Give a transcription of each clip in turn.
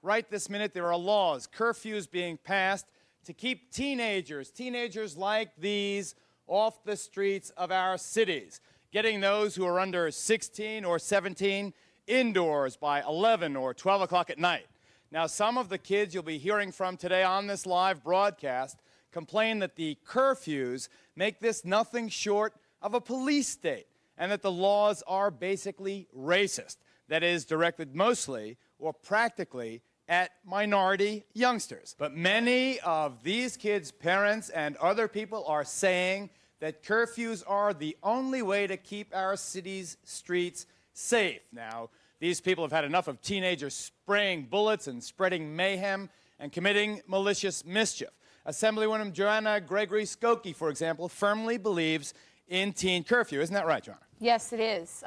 right this minute, there are laws, curfews being passed to keep teenagers like these, off the streets of our cities, getting those who are under 16 or 17 indoors by 11 or 12 o'clock at night. Now, some of the kids you'll be hearing from today on this live broadcast complain that the curfews make this nothing short of a police state and that the laws are basically racist, that is, directed mostly or practically at minority youngsters. But many of these kids' parents and other people are saying that curfews are the only way to keep our city's streets safe. Now, these people have had enough of teenagers spraying bullets and spreading mayhem and committing malicious mischief. Assemblywoman Joanna Gregory-Scocchi, for example, firmly believes in teen curfew. Isn't that right, Joanna? Yes, it is.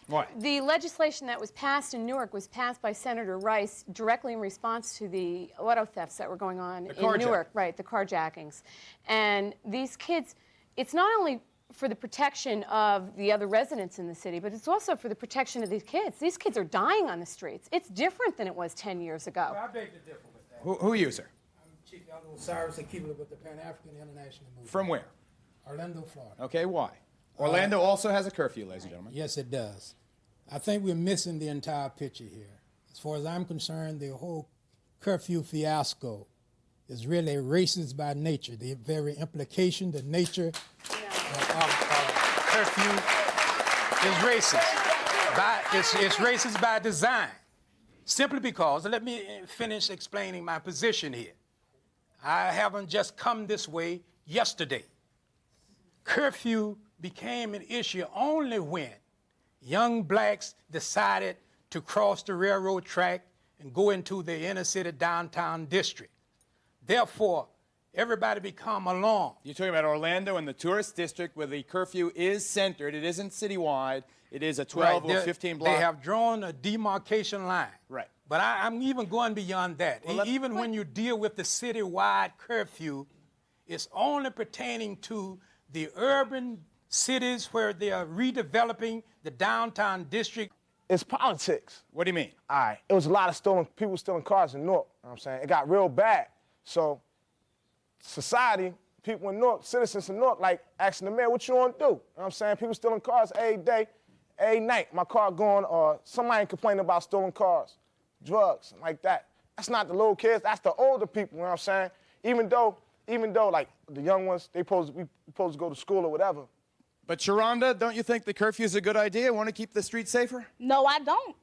Why? The legislation that was passed in Newark was passed by Senator Rice directly in response to the auto thefts that were going on in Newark. Right, the carjackings. And these kids, it's not only for the protection of the other residents in the city, but it's also for the protection of these kids. These kids are dying on the streets. It's different than it was 10 years ago. Well, I beg to differ with that. Who are you, sir? I'm Chief Geraldo Rivera, and keep it with the Pan-African International Movement. From where? Orlando, Florida. Okay, why? Orlando also has a curfew, ladies and gentlemen. Yes, it does. I think we're missing the entire picture here. As far as I'm concerned, the whole curfew fiasco is really racist by nature. The very implication, the nature of curfew is racist. It's racist by design. Simply because, let me finish explaining my position here. I haven't just come this way yesterday. Curfew became an issue only when young blacks decided to cross the railroad track and go into the inner city downtown district. Therefore, everybody become alarmed. You're talking about Orlando and the tourist district where the curfew is centered. It isn't citywide. It is a 12 or 15 block. They have drawn a demarcation line. Right. But I'm even going beyond that. Well, even when you deal with the citywide curfew, it's only pertaining to the urban cities where they are redeveloping the downtown district. It's politics. What do you mean? All right. It was a lot of people stealing cars in Newark. You know what I'm saying? It got real bad. So society, people in Newark, citizens in Newark, like asking the mayor, what you want to do? You know what I'm saying? People stealing cars every day, every night. My car going, or somebody complaining about stolen cars, drugs, like that. That's not the little kids, that's the older people, you know what I'm saying? Even though like the young ones, we supposed to go to school or whatever. But Sharonda, don't you think the curfew is a good idea? Want to keep the streets safer? No, I don't.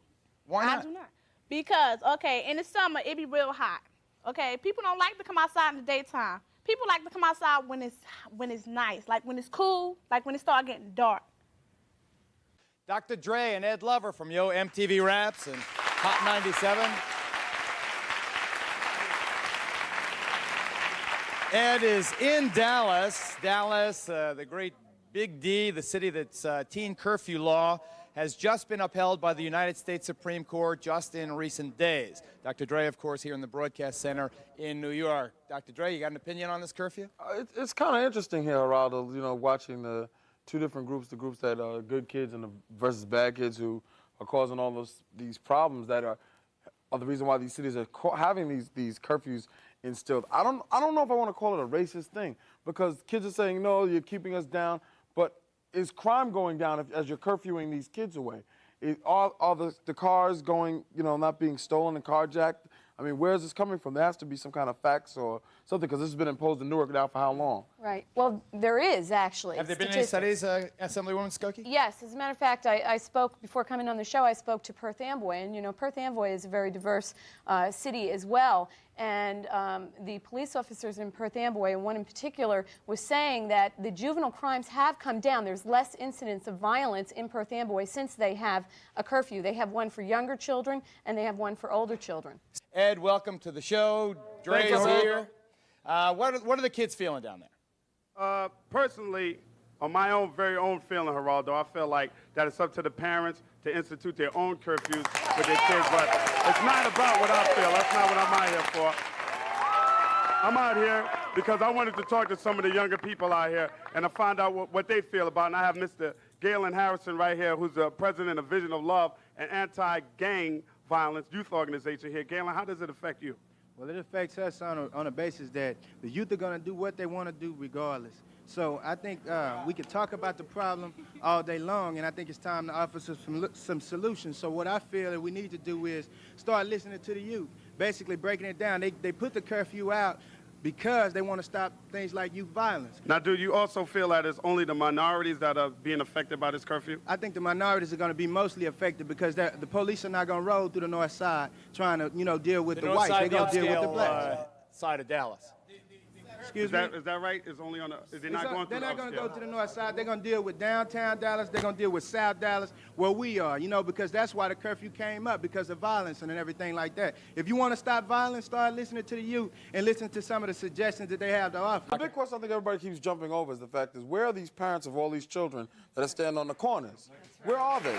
Why not? I do not. Because, okay, in the summer, it be real hot. Okay, people don't like to come outside in the daytime. People like to come outside when it's nice, like when it's cool, like when it start getting dark. Dr. Dre and Ed Lover from Yo MTV Raps and Hot 97. Ed is in Dallas. Dallas, the great Big D, the city that's teen curfew law has just been upheld by the United States Supreme Court just in recent days. Dr. Dre, of course, here in the Broadcast Center in New York. Dr. Dre, you got an opinion on this curfew? It's kind of interesting here, Geraldo, you know, watching the two different groups, the groups that are good kids and versus bad kids who are causing all these problems that are the reason why these cities are having these curfews instilled. I don't know if I want to call it a racist thing, because kids are saying, no, you're keeping us down, but is crime going down as you're curfewing these kids away? Are the cars going, you know, not being stolen and carjacked? I mean, where is this coming from? There has to be some kind of facts or something, because this has been imposed in Newark now for how long? Right. Well, there is actually. Have there been any studies, Assemblywoman Scocchi? Yes. As a matter of fact, I spoke, before coming on the show, I spoke to Perth Amboy. And, you know, Perth Amboy is a very diverse city as well. And the police officers in Perth Amboy, and one in particular, was saying that the juvenile crimes have come down. There's less incidents of violence in Perth Amboy since they have a curfew. They have one for younger children, and they have one for older children. Ed, welcome to the show. Dre's here. What are the kids feeling down there? Personally, on my very own feeling, Geraldo, I feel like that it's up to the parents to institute their own curfews for their kids, but it's not about what I feel. That's not what I'm out here for. I'm out here because I wanted to talk to some of the younger people out here and to find out what they feel about it. And I have Mr. Galen Harrison right here, who's the president of Vision of Love, an anti-gang violence youth organization here. Galen, how does it affect you? Well, it affects us on a basis that the youth are going to do what they want to do regardless. So I think we can talk about the problem all day long, and I think it's time to offer some solutions. So what I feel that we need to do is start listening to the youth, basically breaking it down. They put the curfew out because they want to stop things like youth violence. Now, do you also feel that it's only the minorities that are being affected by this curfew? I think the minorities are going to be mostly affected because the police are not going to roll through the north side trying to, deal with the whites. They're going to deal with the blacks. Side of Dallas. Excuse me? Is that right? It's only on the, is they not going through They're not the going to upscale? go to the north side. They're going to deal with downtown Dallas. They're going to deal with South Dallas, where we are, because that's why the curfew came up, because of violence and everything like that. If you want to stop violence, start listening to the youth and listen to some of the suggestions that they have to offer. The big question I think everybody keeps jumping over is the fact is, where are these parents of all these children that are standing on the corners? Where are they?